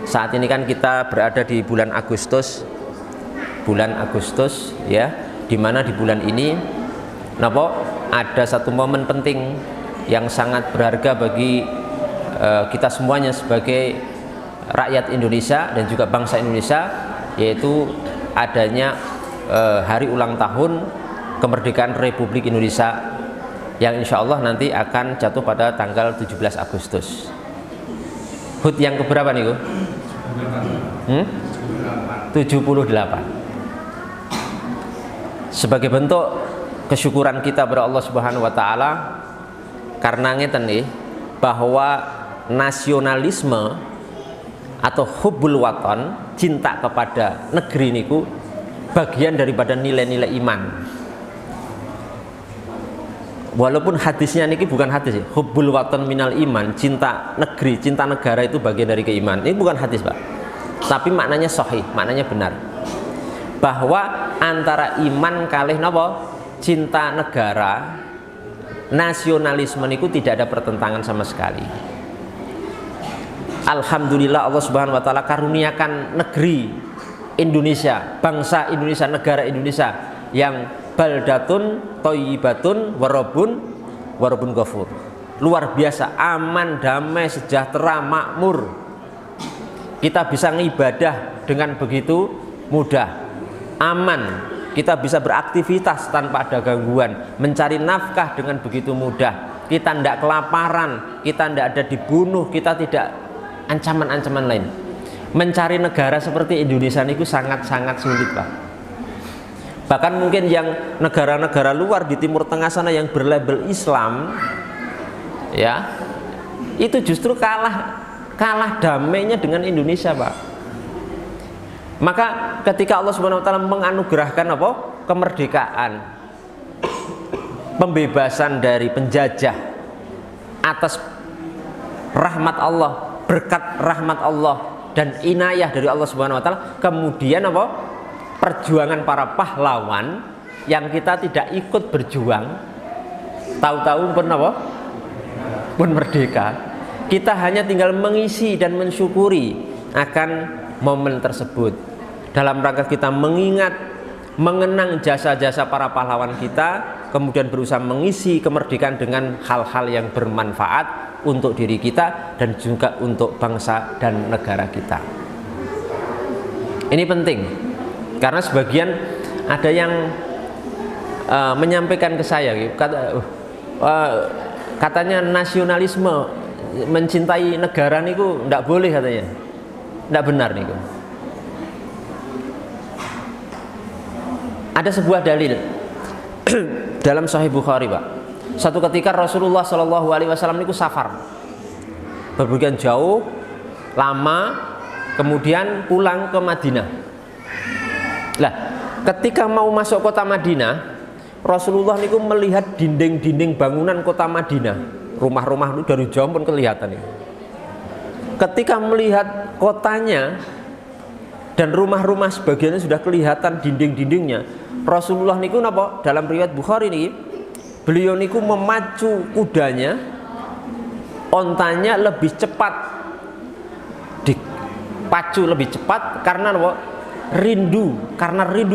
saat ini kan kita berada di bulan Agustus ya, dimana di bulan ini ada satu momen penting yang sangat berharga bagi kita semuanya sebagai rakyat Indonesia dan juga bangsa Indonesia, yaitu adanya hari ulang tahun kemerdekaan Republik Indonesia yang insya Allah nanti akan jatuh pada tanggal 17 Agustus. HUT yang keberapa nih, 78. Sebagai bentuk kesyukuran kita kepada Allah Subhanahu wa taala, karena ngeten nih bahwa nasionalisme atau hubbul waton, cinta kepada negeri niku bagian daripada nilai-nilai iman. Walaupun hadisnya niki bukan hadis ya, hubbul waton minal iman, cinta negeri, cinta negara itu bagian dari keimanan. Ini bukan hadis, Pak. Tapi maknanya sahih, maknanya benar. Bahwa antara iman kalih napa? Cinta negara, nasionalisme niku tidak ada pertentangan sama sekali. Alhamdulillah Allah Subhanahu wa taala karuniakan negeri Indonesia, bangsa Indonesia, negara Indonesia yang baldatun thayyibatun warabun ghafur. Luar biasa, aman, damai, sejahtera, makmur. Kita bisa ngibadah dengan begitu mudah. Aman, kita bisa beraktivitas tanpa ada gangguan, mencari nafkah dengan begitu mudah, kita tidak kelaparan, kita tidak ada dibunuh, kita tidak ancaman-ancaman lain. Mencari negara seperti Indonesia itu sangat-sangat sulit, Pak. Bahkan mungkin yang negara-negara luar di Timur Tengah sana yang berlabel Islam, ya, itu justru kalah damainya dengan Indonesia, Pak. Maka ketika Allah Subhanahu wa taala menganugerahkan kemerdekaan, pembebasan dari penjajah atas rahmat Allah, berkat rahmat Allah dan inayah dari Allah Subhanahu wa taala, kemudian perjuangan para pahlawan yang kita tidak ikut berjuang, tahu-tahu pun merdeka. Kita hanya tinggal mengisi dan mensyukuri akan momen tersebut dalam rangka kita mengenang jasa-jasa para pahlawan kita, kemudian berusaha mengisi kemerdekaan dengan hal-hal yang bermanfaat untuk diri kita dan juga untuk bangsa dan negara kita. Ini penting karena sebagian ada yang menyampaikan ke saya katanya nasionalisme, mencintai negara niku ndak boleh, katanya ndak benar niku. Ada sebuah dalil dalam Sahih Bukhari, Pak. Satu ketika Rasulullah Shallallahu Alaihi Wasallam niku safar, berpergian jauh, lama, kemudian pulang ke Madinah. Lah, ketika mau masuk kota Madinah, Rasulullah niku melihat dinding-dinding bangunan kota Madinah, rumah-rumah itu dari jauh pun kelihatan nih. Ketika melihat kotanya dan rumah-rumah sebagiannya sudah kelihatan dinding-dindingnya, Rasulullah niku dalam riwayat Bukhari nih, beliau niku memacu kudanya, ontanya lebih cepat, dipacu lebih cepat karena rindu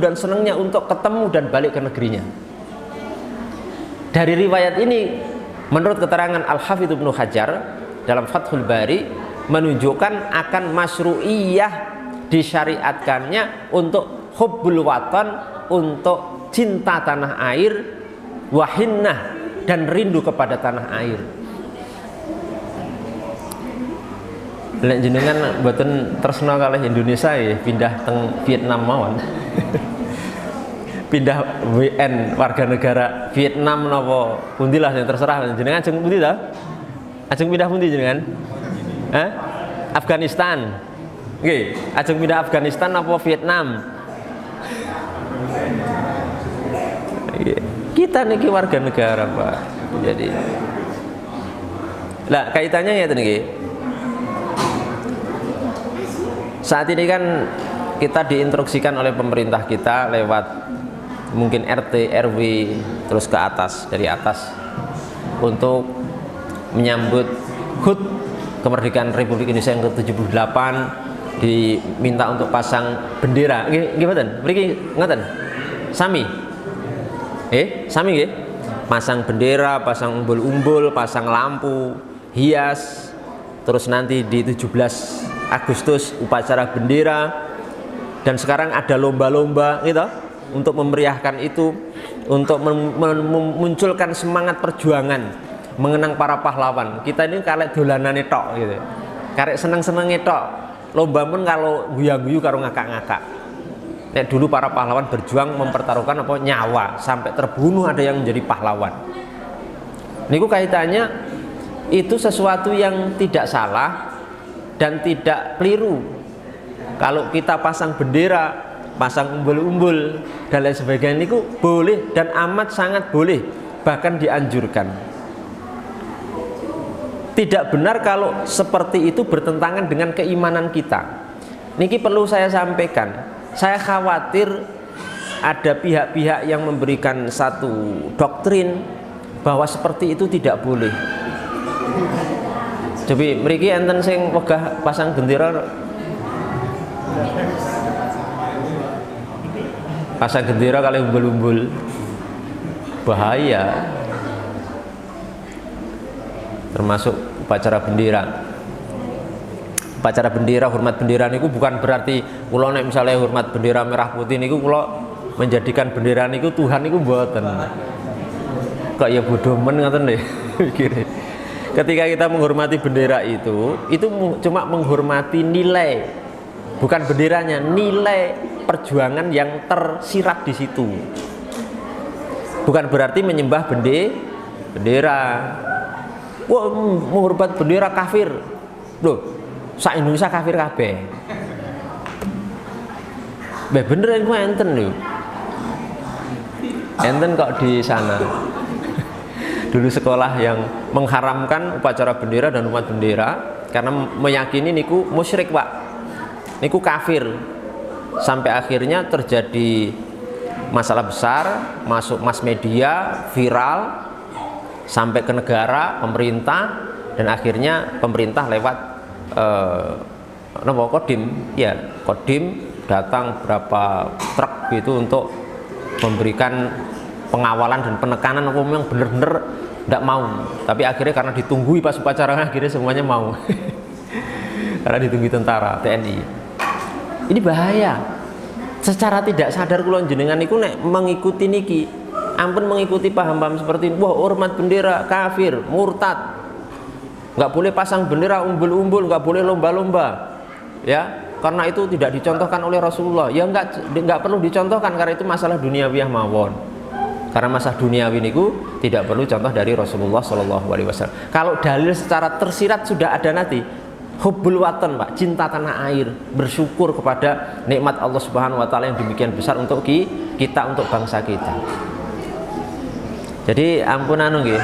dan senangnya untuk ketemu dan balik ke negerinya. Dari riwayat ini, menurut keterangan Al-Hafidz Ibnu Hajar dalam Fathul Bari, menunjukkan akan masyru'iyah disyariatkannya untuk hubbul watan, untuk cinta tanah air, wahinnah, dan rindu kepada tanah air. Lek jenengan mboten tresna kalih Indonesia ya pindah teng Vietnam mawon. Pindah WN warga negara Vietnam napa pundi lah yang terserah jenengan ajeng pundi ta? Ajeng pindah pundi jenengan? Afghanistan. Nggih, ajeng pindah Afghanistan apa Vietnam? Kita niki warga negara, Pak. Jadi lah kaitannya ya niki. Saat ini kan kita diinstruksikan oleh pemerintah kita lewat mungkin RT, RW, terus ke atas, dari atas, untuk menyambut HUT kemerdekaan Republik Indonesia yang ke-78 diminta untuk pasang bendera. Nggih mboten? Mriki ngoten. Sami. Sami nggih. Pasang bendera, pasang umbul-umbul, pasang lampu hias. Terus nanti di 17 Agustus upacara bendera. Dan sekarang ada lomba-lomba gitu untuk memeriahkan itu, untuk memunculkan semangat perjuangan mengenang para pahlawan. Kita ini kalek dolanane tok gitu. Karek seneng-senenge tok. Lomba pun kalau guyu-guyu karo ngakak-ngakak. Nek dulu para pahlawan berjuang mempertaruhkan apa nyawa sampai terbunuh, ada yang menjadi pahlawan. Niku kaitannya itu sesuatu yang tidak salah dan tidak keliru. Kalau kita pasang bendera, pasang umbul-umbul dan lain sebagainya niku boleh dan amat sangat boleh, bahkan dianjurkan. Tidak benar kalau seperti itu bertentangan dengan keimanan kita. Niki perlu saya sampaikan. Saya khawatir ada pihak-pihak yang memberikan satu doktrin bahwa seperti itu tidak boleh. Jadi mriki enten sing wegah pasang bendera, pasang bendera kali umbul-umbul, bahaya. Termasuk upacara bendera. Upacara bendera, hormat bendera niku bukan berarti kula nek misalnya hormat bendera merah putih niku kula menjadikan bendera niku Tuhan niku mboten. Kok ya bodoh men ngoten nggih. Ketika kita menghormati bendera itu cuma menghormati nilai, bukan benderanya, nilai perjuangan yang tersirat di situ. Bukan berarti menyembah bendera. Wah, menghormat bendera kafir. Loh, sak Indonesia kafir kabeh. Bener iku enten lho. Enten kok di sana. Dulu sekolah yang mengharamkan upacara bendera dan hormat bendera karena meyakini niku musyrik, Pak. Niku kafir. Sampai akhirnya terjadi masalah besar, masuk mass media, viral sampai ke negara, pemerintah, dan akhirnya pemerintah lewat Kodim, ya Kodim datang berapa truk gitu untuk memberikan pengawalan dan penekanan apa yang benar-benar tidak mau. Tapi akhirnya karena ditunggui pas upacara, akhirnya semuanya mau. Karena ditunggui tentara, TNI. Ini bahaya. Secara tidak sadar kula jenengan niku nek mengikuti niki, ampun mengikuti paham-paham seperti wah hormat bendera kafir, murtad. Nggak boleh pasang bendera umbul-umbul, nggak boleh lomba-lomba, ya karena itu tidak dicontohkan oleh Rasulullah. Ya nggak perlu dicontohkan karena itu masalah duniawiyah mawon. Karena masalah duniawi niku tidak perlu contoh dari Rasulullah Shallallahu Alaihi Wasallam. Kalau dalil secara tersirat sudah ada nanti, hubbul watan, Pak, cinta tanah air, bersyukur kepada nikmat Allah Subhanahu Wa Taala yang demikian besar untuk kita, untuk bangsa kita. Jadi ampun anu nggih.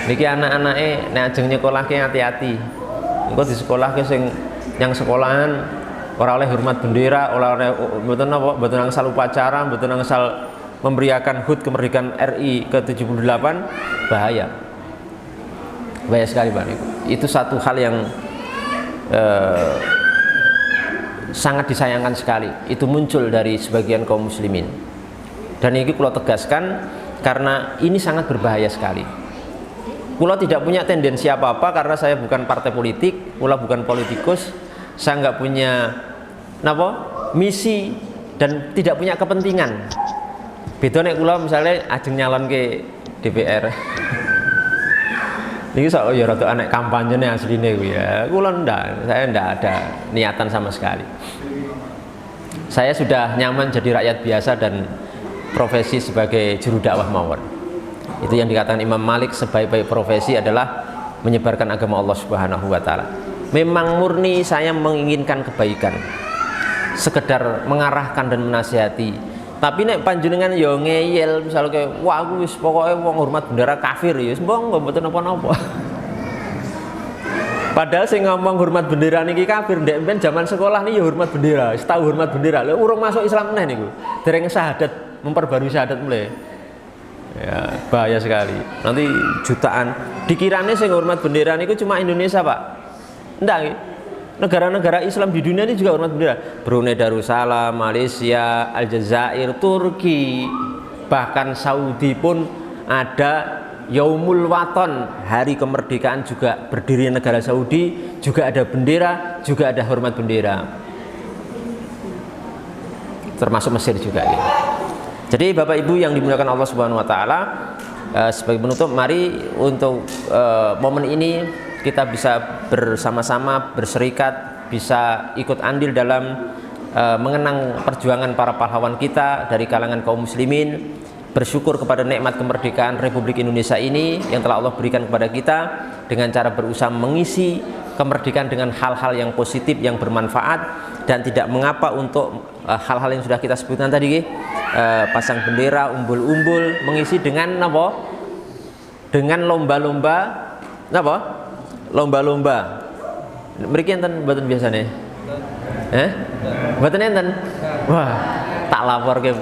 Niki anak-anake nek ajeng nyekolahke hati-hati. Engko di sekolahke sing yang sekolahan ora oleh hormat bendera, ora oleh mboten napa, mboten angsal upacara, mboten angsal memberiakan HUT kemerdekaan RI ke-78, bahaya. Bahaya sekali, Pak. Itu satu hal yang sangat disayangkan sekali. Itu muncul dari sebagian kaum muslimin. Dan ini kula tegaskan karena ini sangat berbahaya sekali. Kula tidak punya tendensi apa-apa karena saya bukan partai politik, kula bukan politikus, saya nggak punya misi dan tidak punya kepentingan. Beda nek kula misalnya ajeng nyalon ke DPR. Ini sok ya rada anek kampanye asline kuwi ya. Kula saya ndak ada niatan sama sekali. Saya sudah nyaman jadi rakyat biasa dan profesi sebagai juru dakwah mawon. Itu yang dikatakan Imam Malik, sebaik-baik profesi adalah menyebarkan agama Allah Subhanahu Wa Taala. Memang murni saya menginginkan kebaikan, sekedar mengarahkan dan menasihati. Tapi nek panjenengan yo ngeyel misalnya kayak wah aku wis pokoke wong hormat bendera kafir ya wis mboten napa-napa. Padahal sing ngomong hormat bendera niki kafir ndek ben zaman sekolah nih ya hormat bendera, wis tau hormat bendera. Lha urung masuk Islam meneh niku. Dereng syahadat, memperbarui syahadat mulai. Ya, bahaya sekali. Nanti jutaan. Dikirane sing hormat bendera niku cuma Indonesia, Pak. Ndak nggih. negara-negara Islam di dunia ini juga hormat bendera. Brunei Darussalam, Malaysia, Aljazair, Turki, bahkan Saudi pun ada Yaumul Waton, hari kemerdekaan juga berdiri negara Saudi, juga ada bendera, juga ada hormat bendera. Termasuk Mesir juga ya. Jadi Bapak Ibu yang dimuliakan Allah Subhanahu wa taala, sebagai penutup mari untuk momen ini kita bisa bersama-sama berserikat, bisa ikut andil dalam mengenang perjuangan para pahlawan kita dari kalangan kaum muslimin, bersyukur kepada nikmat kemerdekaan Republik Indonesia ini yang telah Allah berikan kepada kita dengan cara berusaha mengisi kemerdekaan dengan hal-hal yang positif, yang bermanfaat, dan tidak mengapa untuk hal-hal yang sudah kita sebutkan tadi, pasang bendera, umbul-umbul, mengisi dengan apa? Dengan lomba-lomba apa? Lomba-lomba. Mriki enten mboten biasane? Mboten enten? Wah, tak laporke.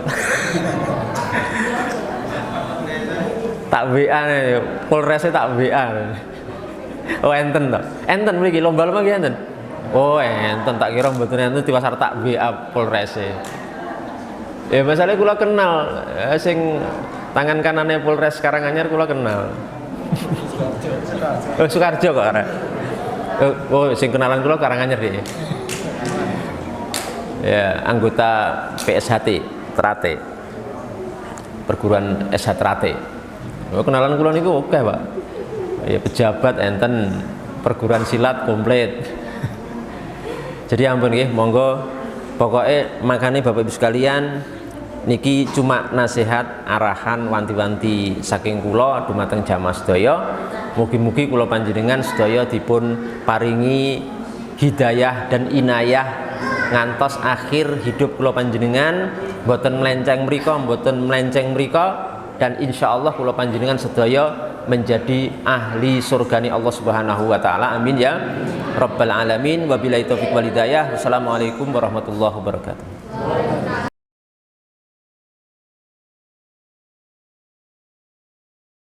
Tak WA nih, Polresnya tak WA. Oh enten toh. Enten mriki lomba-lomba nggih enten. Oh enten, tak kira mboten enten di pasar tak WA Polresnya. Ya masalahnya kula kenal sing tangan kanannya Polres Karanganyar kula kenal. Oh Sukarjo kok arek. Oh sing kenalan kula Karanganyar deh. Ya anggota PSHT Trate. Perguruan SH Trate. Oh, kenalan kula niku oke, Pak. Ya pejabat enten, perguruan silat komplit. Jadi ampun nggih, monggo pokoknya makanya Bapak Ibu sekalian niki cuma nasihat arahan wanti-wanti saking kula dumateng jamaah sedaya. Mugi-mugi kula panjenengan sedaya dipun paringi hidayah dan inayah ngantos akhir hidup kula panjenengan mboten melenceng mriko, mboten melenceng mriko, dan insya Allah kula panjenengan sedaya menjadi ahli surgani Allah Subhanahu wa taala. Amin ya rabbal alamin. Wabillahi taufiq wal hidayah. Wassalamualaikum warahmatullahi wabarakatuh.